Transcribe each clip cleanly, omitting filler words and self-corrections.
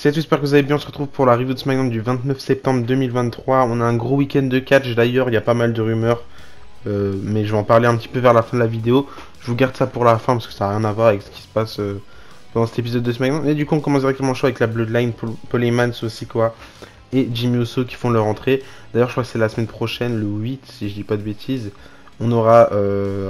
Salut, j'espère que vous allez bien. On se retrouve pour la review de SmackDown du 29 septembre 2023. On a un gros week-end de catch d'ailleurs, il y a pas mal de rumeurs, mais je vais en parler un petit peu vers la fin de la vidéo. Je vous garde ça pour la fin parce que ça n'a rien à voir avec ce qui se passe dans cet épisode de SmackDown. Et du coup, on commence directement le show avec la Bloodline, Paul Heyman, Sikoa et Jimmy Uso qui font leur entrée. D'ailleurs, je crois que c'est la semaine prochaine, le 8, si je dis pas de bêtises. On aura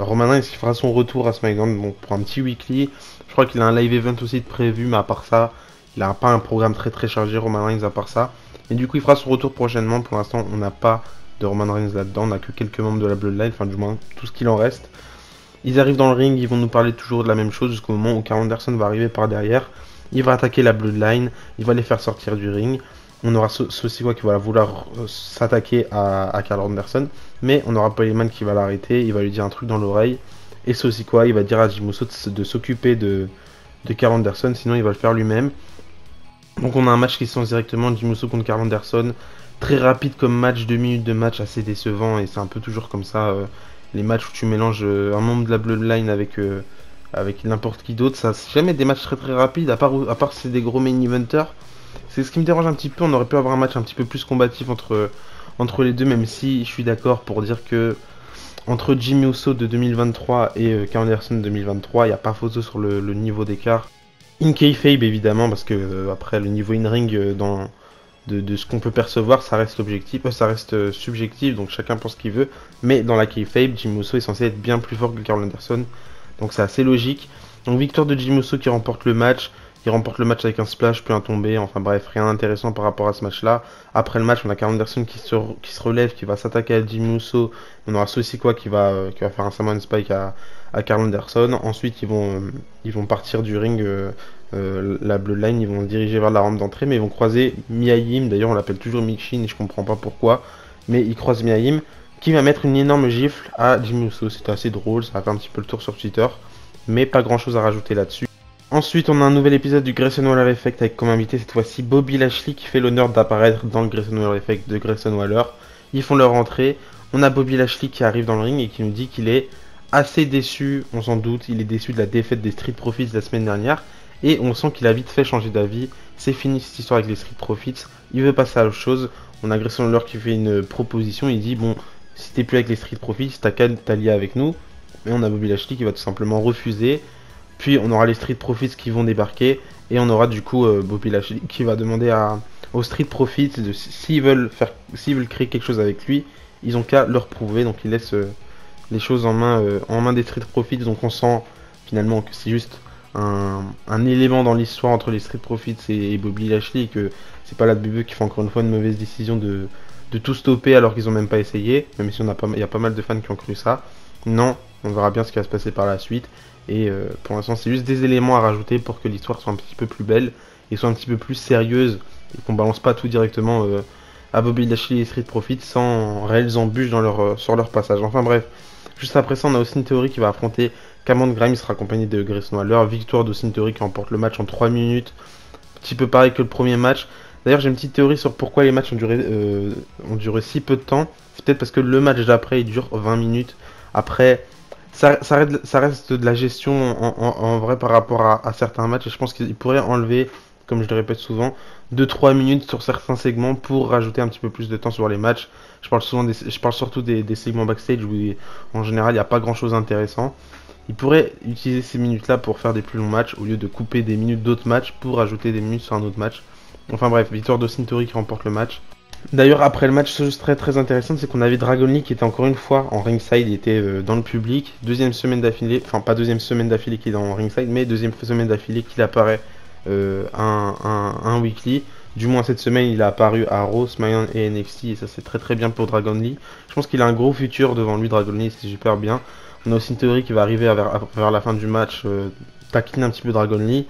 Roman Reigns qui fera son retour à SmackDown bon, pour un petit weekly. Je crois qu'il a un live event aussi de prévu, mais à part ça, il n'a pas un programme très chargé, Roman Reigns, à part ça. Et du coup, il fera son retour prochainement. Pour l'instant, on n'a pas de Roman Reigns là-dedans. On n'a que quelques membres de la Bloodline, enfin du moins tout ce qu'il en reste. Ils arrivent dans le ring, ils vont nous parler toujours de la même chose jusqu'au moment où Karl Anderson va arriver par derrière. Il va attaquer la Bloodline, il va les faire sortir du ring. On aura Sikoa qui va vouloir s'attaquer à Karl Anderson, mais on aura Paul Heyman qui va l'arrêter, il va lui dire un truc dans l'oreille. Et Sikoa, il va dire à Jimmy Uso de s'occuper de Karl Anderson, sinon il va le faire lui-même. Donc on a un match qui se lance directement, Jimmy Uso contre Karl Anderson. Très rapide comme match, 2 minutes de match assez décevant, et c'est un peu toujours comme ça, les matchs où tu mélanges un membre de la Bloodline avec n'importe qui d'autre. Ça, c'est jamais des matchs très rapides, à part si c'est des gros main eventers. C'est ce qui me dérange un petit peu, on aurait pu avoir un match un petit peu plus combatif entre les deux, même si je suis d'accord pour dire que entre Jimmy Uso de 2023 et Karl Anderson de 2023, il n'y a pas photo sur le niveau d'écart. In kayfabe évidemment, parce que après le niveau in-ring de ce qu'on peut percevoir, ça reste objectif, ça reste subjectif, donc chacun pense ce qu'il veut. Mais dans la kayfabe, Jimmy Uso est censé être bien plus fort que Karl Anderson, donc c'est assez logique. Donc victoire de Jimmy Uso qui remporte le match. Il remporte le match avec un splash puis un tombé, enfin bref, rien d'intéressant par rapport à ce match-là. Après le match, on a Karl Anderson qui se relève, qui va s'attaquer à Jimmy Uso. On aura Sikoa qui va faire un Samoan Spike à Karl Anderson. Ensuite, ils vont partir du ring, la Bloodline, ils vont se diriger vers la rampe d'entrée, mais ils vont croiser Mia Yim. D'ailleurs, on l'appelle toujours Michin et je comprends pas pourquoi, mais ils croisent Mia Yim qui va mettre une énorme gifle à Jimmy Uso. C'était assez drôle, ça a fait un petit peu le tour sur Twitter, mais pas grand-chose à rajouter là-dessus. Ensuite, on a un nouvel épisode du Grayson Waller Effect avec comme invité cette fois-ci Bobby Lashley qui fait l'honneur d'apparaître dans le Grayson Waller Effect de Grayson Waller. Ils font leur entrée. On a Bobby Lashley qui arrive dans le ring et qui nous dit qu'il est assez déçu, on s'en doute, il est déçu de la défaite des Street Profits la semaine dernière et on sent qu'il a vite fait changer d'avis. C'est fini cette histoire avec les Street Profits, il veut passer à autre chose. On a Grayson Waller qui fait une proposition, il dit bon, si t'es plus avec les Street Profits, t'as qu'à t'allier avec nous. Mais on a Bobby Lashley qui va tout simplement refuser. Puis on aura les Street Profits qui vont débarquer et on aura du coup Bobby Lashley qui va demander aux Street Profits s'ils veulent créer quelque chose avec lui, ils ont qu'à leur prouver. Donc il laisse les choses en main des Street Profits. Donc on sent finalement que c'est juste un élément dans l'histoire entre les Street Profits et Bobby Lashley et que c'est pas la WWE qui fait encore une fois une mauvaise décision de tout stopper alors qu'ils ont même pas essayé, même si il y a pas mal de fans qui ont cru ça. Non, on verra bien ce qui va se passer par la suite. Et pour l'instant, c'est juste des éléments à rajouter pour que l'histoire soit un petit peu plus belle et soit un petit peu plus sérieuse et qu'on balance pas tout directement à Bobby Lashley et Street Profits sans réelles embûches sur leur passage. Enfin bref, juste après ça, on a Austin Theory qui va affronter Cameron Grimes, il sera accompagné de Grayson Waller. Victoire d'Austin Theory qui remporte le match en 3 minutes. Un petit peu pareil que le premier match. D'ailleurs, j'ai une petite théorie sur pourquoi les matchs ont duré si peu de temps. C'est peut-être parce que le match d'après, il dure 20 minutes. Après, ça reste de la gestion en vrai par rapport à certains matchs. Et je pense qu'ils pourraient enlever, comme je le répète souvent, 2-3 minutes sur certains segments pour rajouter un petit peu plus de temps sur les matchs. Je parle surtout des segments backstage où en général il n'y a pas grand chose d'intéressant. Ils pourraient utiliser ces minutes-là pour faire des plus longs matchs au lieu de couper des minutes d'autres matchs pour rajouter des minutes sur un autre match. Enfin bref, victoire d'Austin Theory qui remporte le match. D'ailleurs, après le match, chose très intéressante, c'est qu'on avait Dragon Lee qui était encore une fois en ringside, il était dans le public. Deuxième semaine d'affilée, enfin pas deuxième semaine d'affilée qu'il est en ringside, mais deuxième semaine d'affilée qu'il apparaît un weekly. Du moins cette semaine, il a apparu à Raw, SmackDown et NXT, et ça c'est très bien pour Dragon Lee. Je pense qu'il a un gros futur devant lui, Dragon Lee, c'est super bien. On a aussi une théorie qui va arriver vers la fin du match, taquiner un petit peu Dragon Lee.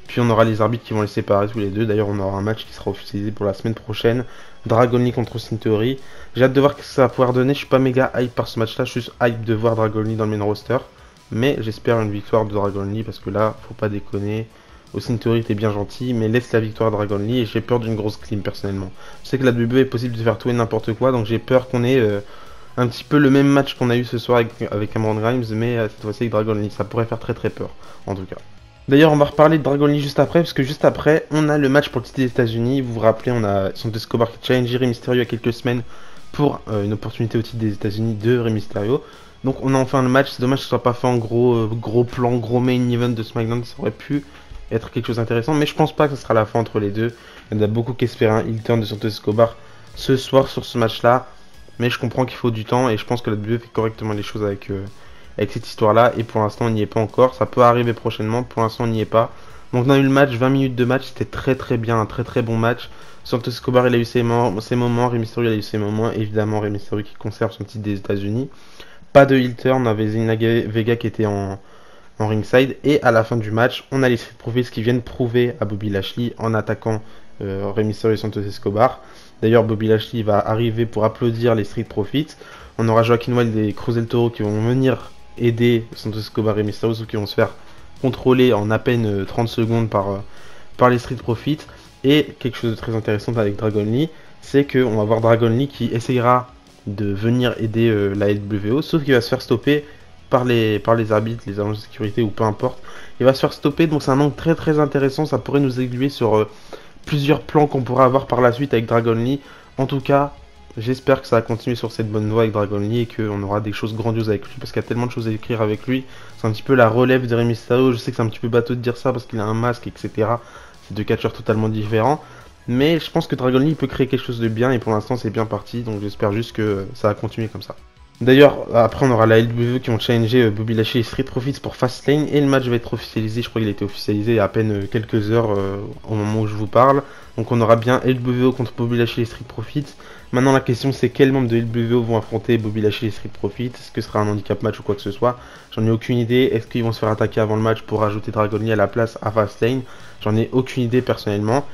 Puis on aura les arbitres qui vont les séparer tous les deux. D'ailleurs, on aura un match qui sera officialisé pour la semaine prochaine. Dragon Lee contre Austin Theory. J'ai hâte de voir ce que ça va pouvoir donner. Je suis pas méga hype par ce match-là. Je suis juste hype de voir Dragon Lee dans le main roster. Mais j'espère une victoire de Dragon Lee parce que là, faut pas déconner. Austin Theory était bien gentil, mais laisse la victoire à Dragon Lee et j'ai peur d'une grosse clim personnellement. Je sais que la WWE est possible de faire tout et n'importe quoi, donc j'ai peur qu'on ait un petit peu le même match qu'on a eu ce soir avec Cameron Grimes, mais cette fois-ci avec Dragon Lee. Ça pourrait faire très peur, en tout cas. D'ailleurs, on va reparler de Dragon Lee juste après, parce que juste après, on a le match pour le titre des États-Unis. Vous vous rappelez, on a Santos Escobar qui challenge Rey Mysterio il y a quelques semaines pour une opportunité au titre des États-Unis de Rey Mysterio. Donc on a enfin le match. C'est dommage que ce soit pas fait en gros plan, gros main event de SmackDown. Ça aurait pu être quelque chose d'intéressant, mais je pense pas que ce sera la fin entre les deux. Il y en a beaucoup qui espèrent un heel turn de Santos Escobar ce soir sur ce match-là, mais je comprends qu'il faut du temps et je pense que la WWE fait correctement les choses avec cette histoire-là, et pour l'instant on n'y est pas encore. Ça peut arriver prochainement, pour l'instant on n'y est pas. Donc on a eu le match, 20 minutes de match, c'était très bien, un très bon match. Santos Escobar il a eu ses moments, Rey Mysterio il a eu ses moments, évidemment Rey Mysterio qui conserve son titre des États-Unis. Pas de heel turn, on avait Zelina Vega qui était en ringside, et à la fin du match on a les Street Profits qui viennent prouver à Bobby Lashley en attaquant Rey Mysterio et Santos Escobar. D'ailleurs Bobby Lashley va arriver pour applaudir les Street Profits. On aura Joaquin Wild et Cruz del Toro qui vont venir aider Santos Escobar et Mysterio, qui vont se faire contrôler en à peine 30 secondes par les Street Profits. Et quelque chose de très intéressant avec Dragon Lee, c'est qu'on va voir Dragon Lee qui essayera de venir aider la LWO, sauf qu'il va se faire stopper par les arbitres, les agents de sécurité ou peu importe. Il va se faire stopper, donc c'est un angle très intéressant. Ça pourrait nous aiguiller sur plusieurs plans qu'on pourra avoir par la suite avec Dragon Lee. En tout cas, j'espère que ça va continuer sur cette bonne voie avec Dragon Lee et qu'on aura des choses grandioses avec lui, parce qu'il y a tellement de choses à écrire avec lui. C'est un petit peu la relève de Rey Mysterio. Je sais que c'est un petit peu bateau de dire ça parce qu'il a un masque, etc. C'est deux catcheurs totalement différents. Mais je pense que Dragon Lee peut créer quelque chose de bien, et pour l'instant c'est bien parti, donc j'espère juste que ça va continuer comme ça. D'ailleurs, après on aura la LWE qui vont challenger Bobby Lashley et Street Profits pour Fastlane, et le match va être officialisé. Je crois qu'il a été officialisé il y a à peine quelques heures au moment où je vous parle. Donc on aura bien LWE contre Bobby Lashley et Street Profits. Maintenant la question c'est quels membres de LWE vont affronter Bobby Lashley et Street Profits. Est-ce que ce sera un handicap match ou quoi que ce soit? J'en ai aucune idée. Est-ce qu'ils vont se faire attaquer avant le match pour rajouter Dragon Lee à la place à Fastlane? J'en ai aucune idée personnellement.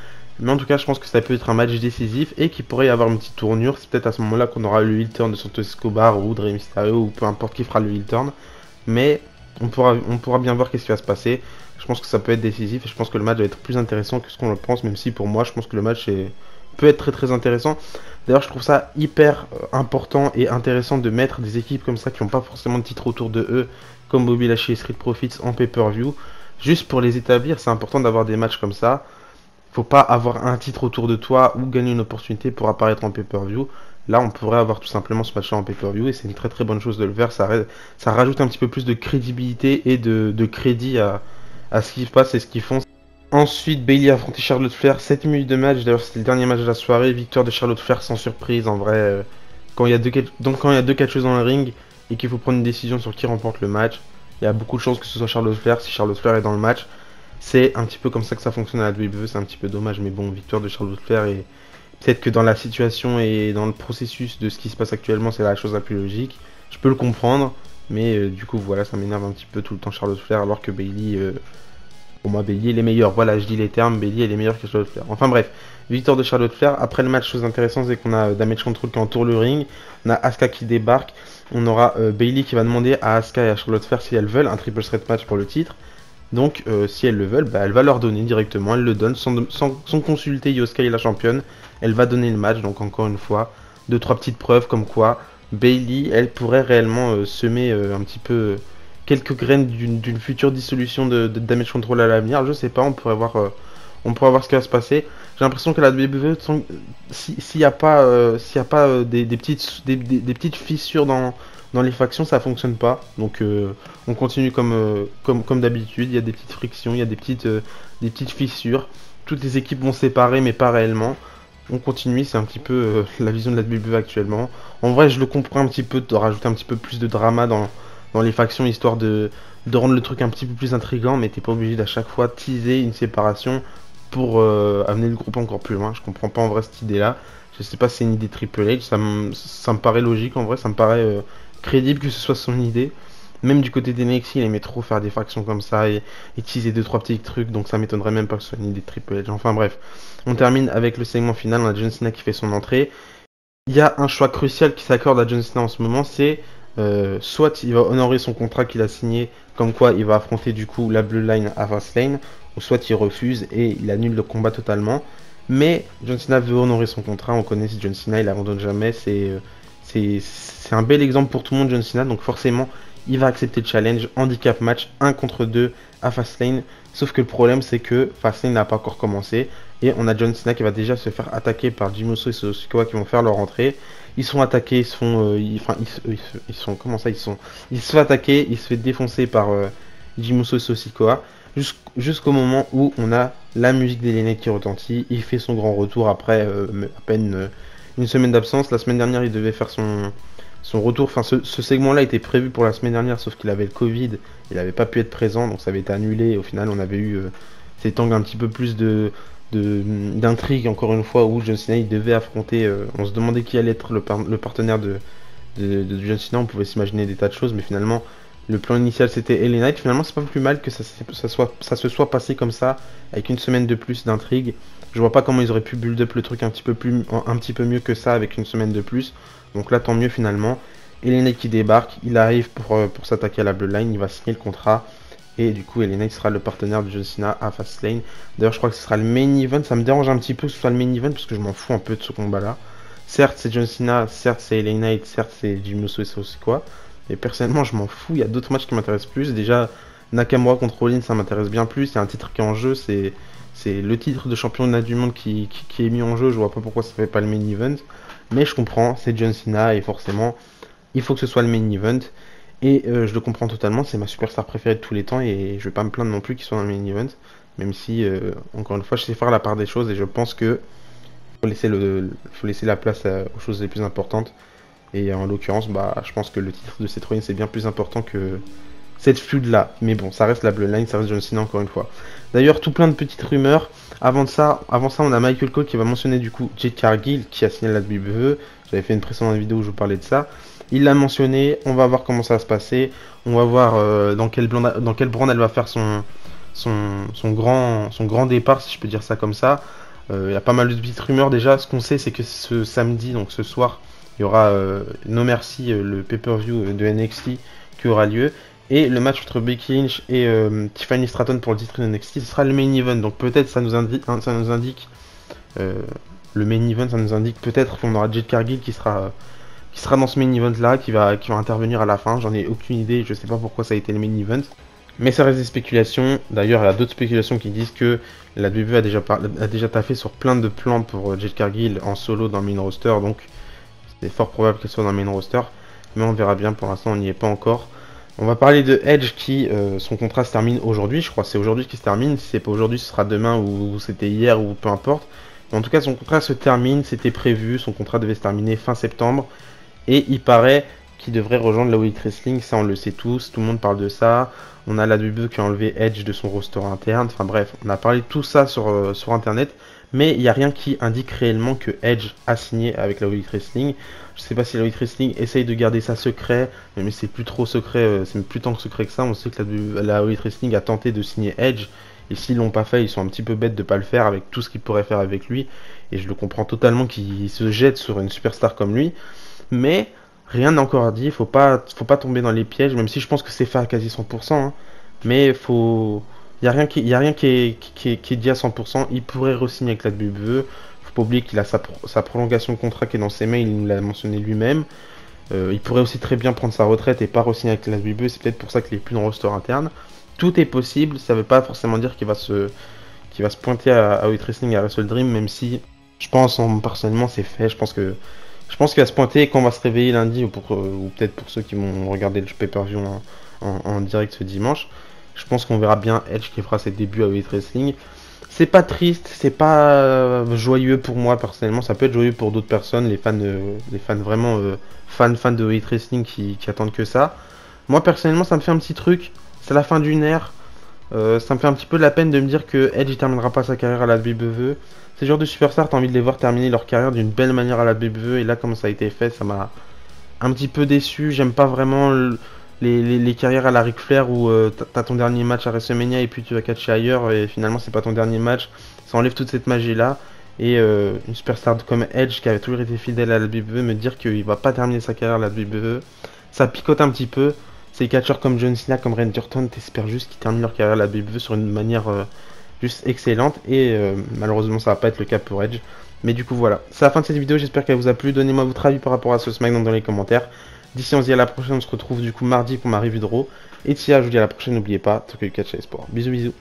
Mais en tout cas, je pense que ça peut être un match décisif et qui pourrait y avoir une petite tournure. C'est peut-être à ce moment-là qu'on aura le heel turn de Santos Escobar ou de Rey Mysterio ou peu importe qui fera le heel turn. Mais on pourra bien voir qu'est-ce qui va se passer. Je pense que ça peut être décisif et je pense que le match va être plus intéressant que ce qu'on le pense, même si pour moi, je pense que le match peut être très intéressant. D'ailleurs, je trouve ça hyper important et intéressant de mettre des équipes comme ça qui n'ont pas forcément de titre autour de eux, comme Bobby Lashley et Street Profits en pay-per-view. Juste pour les établir, c'est important d'avoir des matchs comme ça. Faut pas avoir un titre autour de toi ou gagner une opportunité pour apparaître en pay-per-view. Là, on pourrait avoir tout simplement ce match-là en pay-per-view et c'est une très bonne chose de le faire. Ça rajoute un petit peu plus de crédibilité et de crédit à ce qui se passe et ce qu'ils font. Ensuite, Bayley a affronté Charlotte Flair, 7 minutes de match. D'ailleurs, c'était le dernier match de la soirée. Victoire de Charlotte Flair sans surprise. En vrai, quand il y a deux catcheuses dans le ring et qu'il faut prendre une décision sur qui remporte le match, il y a beaucoup de chances que ce soit Charlotte Flair. Si Charlotte Flair est dans le match, c'est un petit peu comme ça que ça fonctionne à la WWE, c'est un petit peu dommage, mais bon, victoire de Charlotte Flair, et peut-être que dans la situation et dans le processus de ce qui se passe actuellement, c'est la chose la plus logique. Je peux le comprendre, mais du coup, voilà, ça m'énerve un petit peu tout le temps Charlotte Flair, alors que Bayley, pour moi, Bayley est les meilleurs. Voilà, je dis les termes, Bayley est les meilleurs que Charlotte Flair. Enfin bref, victoire de Charlotte Flair. Après le match, chose intéressante, c'est qu'on a Damage Control qui entoure le ring, on a Asuka qui débarque, on aura Bayley qui va demander à Asuka et à Charlotte Flair si elles veulent un triple threat match pour le titre. Donc si elles le veulent, bah, elle va leur donner directement, elle le donne sans consulter Io Sky, la championne. Elle va donner le match, donc encore une fois, 2-3 petites preuves comme quoi Bayley, elle pourrait réellement semer un petit peu quelques graines d'une future dissolution de Damage Control à l'avenir. Je sais pas, on pourrait voir ce qui va se passer. J'ai l'impression que la WWE, s'il n'y a pas, des petites fissures dans les factions, ça fonctionne pas. Donc on continue comme d'habitude. Il y a des petites frictions, il y a des petites fissures. Toutes les équipes vont se séparer, mais pas réellement. On continue, c'est un petit peu la vision de la WWE actuellement. En vrai, je le comprends un petit peu de rajouter un petit peu plus de drama dans les factions, histoire de rendre le truc un petit peu plus intriguant, mais t'es pas obligé d'à chaque fois teaser une séparation pour amener le groupe encore plus loin. Je comprends pas en vrai cette idée-là. Je sais pas si c'est une idée Triple H, ça me paraît logique en vrai, ça me paraît crédible que ce soit son idée. Même du côté des NXT, il aimait trop faire des factions comme ça et teaser 2-3 petits trucs, donc ça m'étonnerait même pas que ce soit une idée Triple H. Enfin bref, on termine avec le segment final, on a John Cena qui fait son entrée. Il y a un choix crucial qui s'accorde à John Cena en ce moment, c'est soit il va honorer son contrat qu'il a signé, comme quoi il va affronter du coup la Bloodline à Fastlane, ou soit il refuse et il annule le combat totalement. Mais John Cena veut honorer son contrat, on connaît si John Cena, il abandonne jamais, c'est un bel exemple pour tout le monde John Cena, donc forcément il va accepter le challenge, handicap match 1 contre 2 à Fastlane Sauf que le problème c'est que Fastlane n'a pas encore commencé et on a John Cena qui va déjà se faire attaquer par Jey Uso et Sikoa qui vont faire leur entrée. Ils sont attaqués, ils se font, ils sont, comment ça, ils se font attaquer, ils se fait défoncer par Jey Uso et Sikoa jusqu'au moment où on a la musique d'Elena qui retentit. Il fait son grand retour après à peine une semaine d'absence. La semaine dernière, il devait faire son retour. Enfin, ce segment-là était prévu pour la semaine dernière, sauf qu'il avait le Covid. Il n'avait pas pu être présent, donc ça avait été annulé. Et au final, on avait eu cet angle un petit peu plus d'intrigue, encore une fois, où John Cena il devait affronter. On se demandait qui allait être le partenaire de John Cena. On pouvait s'imaginer des tas de choses, mais finalement, le plan initial c'était LA Knight. Finalement, c'est pas plus mal que ça se soit passé comme ça, avec une semaine de plus d'intrigue. Je vois pas comment ils auraient pu build up le truc un petit peu mieux que ça avec une semaine de plus. Donc là, tant mieux finalement. LA Knight qui débarque, il arrive pour s'attaquer à la Bloodline, il va signer le contrat. Et du coup, LA Knight sera le partenaire de John Cena à Fastlane. D'ailleurs, je crois que ce sera le main event. Ça me dérange un petit peu que ce soit le main event parce que je m'en fous un peu de ce combat-là. Certes, c'est John Cena, certes, c'est LA Knight, certes, c'est Jey Uso et c'est aussi quoi. Et personnellement, je m'en fous. Il y a d'autres matchs qui m'intéressent plus. Déjà, Nakamura contre Rollins, ça m'intéresse bien plus. Il y a un titre qui est en jeu. C'est le titre de championnat du monde qui est mis en jeu. Je vois pas pourquoi ça fait pas le main event. Mais je comprends, c'est John Cena et forcément, il faut que ce soit le main event. Et je le comprends totalement. C'est ma superstar préférée de tous les temps. Et je vais pas me plaindre non plus qu'il soit dans le main event. Même si, encore une fois, je sais faire la part des choses. Et je pense que faut laisser la place aux choses les plus importantes. Et en l'occurrence, bah, je pense que le titre de Seth Rollins c'est bien plus important que cette feud là. Mais bon, ça reste la Bloodline, ça reste John Cena encore une fois. D'ailleurs, tout plein de petites rumeurs. Avant ça, on a Michael Cole qui va mentionner du coup Jade Cargill qui a signé la WWE. J'avais fait une précédente vidéo où je vous parlais de ça. Il l'a mentionné, on va voir comment ça va se passer. On va voir dans quel brand elle va faire son grand départ, si je peux dire ça comme ça. Il y a pas mal de petites rumeurs déjà. Ce qu'on sait, c'est que ce samedi, donc ce soir, il y aura No Mercy, le pay-per-view de NXT qui aura lieu. Et le match entre Becky Lynch et Tiffany Stratton pour le titre de NXT, ce sera le main event. Donc peut-être ça nous indique le main event, ça nous indique peut-être qu'on aura Jade Cargill qui sera dans ce main event là, qui va intervenir à la fin. J'en ai aucune idée, je sais pas pourquoi ça a été le main event. Mais ça reste des spéculations. D'ailleurs, il y a d'autres spéculations qui disent que la WWE a déjà taffé sur plein de plans pour Jade Cargill en solo dans le main roster. Donc c'est fort probable qu'elle soit dans le main roster. Mais on verra bien, pour l'instant on n'y est pas encore. On va parler de Edge qui, son contrat se termine aujourd'hui. Je crois que c'est aujourd'hui qu'il se termine. Si c'est pas aujourd'hui, ce sera demain ou c'était hier ou peu importe. Mais en tout cas, son contrat se termine. C'était prévu. Son contrat devait se terminer fin septembre. Et il paraît qu'il devrait rejoindre la Elite Wrestling. Ça, on le sait tous. Tout le monde parle de ça. On a la WWE qui a enlevé Edge de son roster interne. Enfin bref, on a parlé de tout ça sur Internet. Mais il n'y a rien qui indique réellement que Edge a signé avec la Elite Wrestling. Je sais pas si la Elite Wrestling essaye de garder ça secret, mais c'est plus trop secret, c'est plus tant que secret que ça. On sait que la Elite Wrestling a tenté de signer Edge, et s'ils l'ont pas fait, ils sont un petit peu bêtes de pas le faire avec tout ce qu'ils pourraient faire avec lui. Et je le comprends totalement qu'ils se jettent sur une superstar comme lui. Mais rien n'est encore dit, faut pas tomber dans les pièges, même si je pense que c'est fait à quasi 100%. Hein. Mais y a rien qui est dit à 100%. Il pourrait re-signer avec la WWE. Faut pas oublier qu'il a sa prolongation de contrat qui est dans ses mails, il nous l'a mentionné lui-même. Il pourrait aussi très bien prendre sa retraite et pas re-signer avec la WWE. C'est peut-être pour ça qu'il est plus dans le roster interne. Tout est possible. Ça veut pas forcément dire qu'il va se pointer à Elite Wrestling, à Wrestle Dream, même si je pense personnellement c'est fait. Je pense qu'il va se pointer quand on va se réveiller lundi, ou peut-être pour ceux qui vont regarder le pay-per-view en direct ce dimanche. Je pense qu'on verra bien Edge qui fera ses débuts à Elite Wrestling. C'est pas triste, c'est pas joyeux pour moi personnellement. Ça peut être joyeux pour d'autres personnes, les fans vraiment fans de Elite Wrestling qui attendent que ça. Moi personnellement, ça me fait un petit truc. C'est la fin d'une ère. Ça me fait un petit peu de la peine de me dire que Edge il terminera pas sa carrière à la WWE. Ces genres de superstars, t'as envie de les voir terminer leur carrière d'une belle manière à la WWE. Et là, comme ça a été fait, ça m'a un petit peu déçu. J'aime pas vraiment les carrières à la Ric Flair où t'as ton dernier match à WrestleMania et puis tu vas catcher ailleurs et finalement c'est pas ton dernier match. Ça enlève toute cette magie là. Et une superstar comme Edge qui avait toujours été fidèle à la WWE, me dire qu'il va pas terminer sa carrière à la WWE, ça picote un petit peu. Ces catcheurs comme John Cena, comme Randy Orton, t'espères juste qu'ils terminent leur carrière à la WWE sur une manière juste excellente. Et malheureusement ça va pas être le cas pour Edge. Mais du coup voilà, c'est la fin de cette vidéo, j'espère qu'elle vous a plu. Donnez-moi votre avis par rapport à ce SmackDown dans les commentaires. D'ici on se dit à la prochaine, on se retrouve du coup mardi pour ma revue de Raw. Et d'ici là je vous dis à la prochaine, n'oubliez pas, Tokyo Catch et Sport. Bisous bisous.